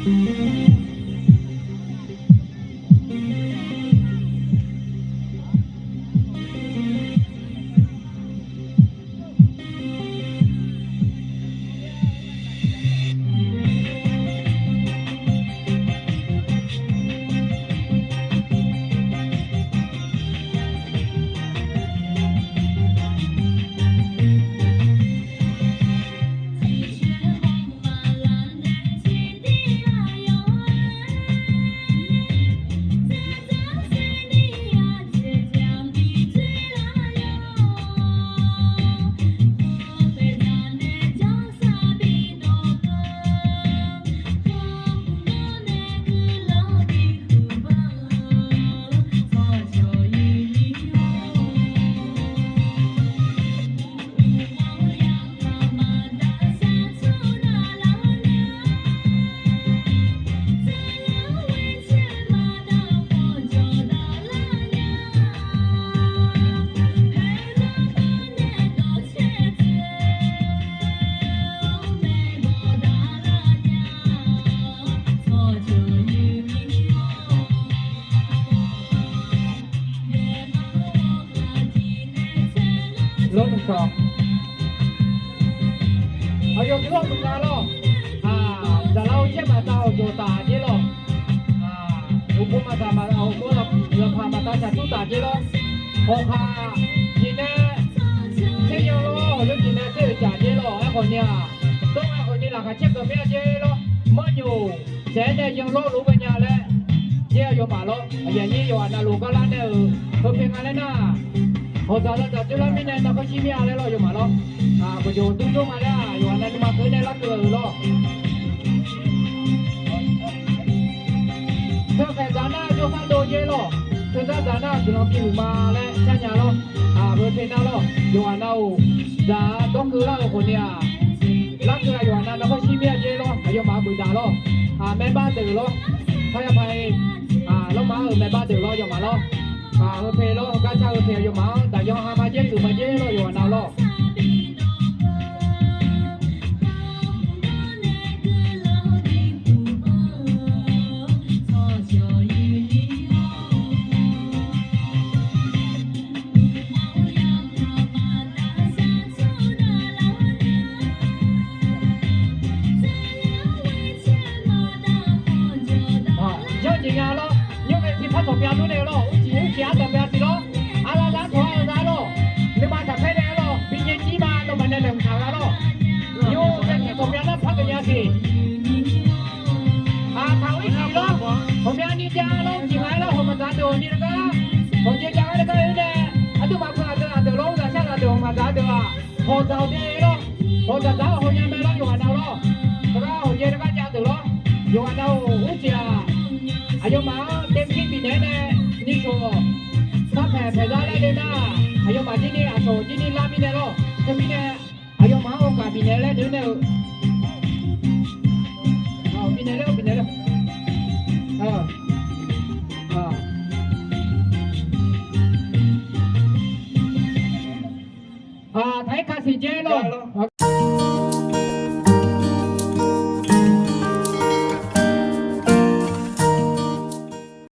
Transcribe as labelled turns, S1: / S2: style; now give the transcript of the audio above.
S1: lỗ một trò ở chỗ lỗ một trò lo giờ lâu chết mà tao chỗ tả chứ lo cũng mà tao mà cũng là phàm mà tao chả chút tả chứ lo hoặc là chỉ nè thế nhau lo lúc chỉ nè thế chả chứ lo ấy còn nhà tôi mà còn như là cái chết cái bé chứ lo mất nhiều sẽ để nhau lo lúc bên nhà lên chứ vô mà lo giờ như vô anh là lúc cái lá này không phải ngay lên na hồi giờ là chỗ làm này nó có chi mía đấy lo vô mà lo bây giờ tung tung mà đấy vô anh này mà cái này là cửa lo theo cái giá nào cho phát đồ chơi lo theo giá nào thì nó kêu mà đấy cha nhà lo vừa thế nào lo vô anh nào giá đông cứ làคนเนี่ยรักคืออยู่อันนั้นเราก็ชี้เมียเจloอายุมาบุญดาloแม่บ้านตื่นloพยาภัยเรามาแม่บ้านตื่นloอยู่มาloเพลloก็ชาวเพลอยู่มาแต่ยังหามาเยอะอยู่มาเยอะloอยู่อันนั้นlo从边路来咯，只有家从边去咯，阿拉拉拖拉咯，你妈才开来咯，毕业季嘛都没得人看了咯，有在从边那拍个样子，他会去咯，从边你家咯进来了，我们咋的你那个，从这家那个人呢，都把他的龙在下来的我们咋的好早的咯，好早早后面没了有完了咯，这个后面那个家的咯，有完了五家，还有嘛。你说，他陪他来的呐，还有嘛今天说今天拉米的咯，这边呢还有嘛我搞米的来的呢，米的了，睇卡士姐咯。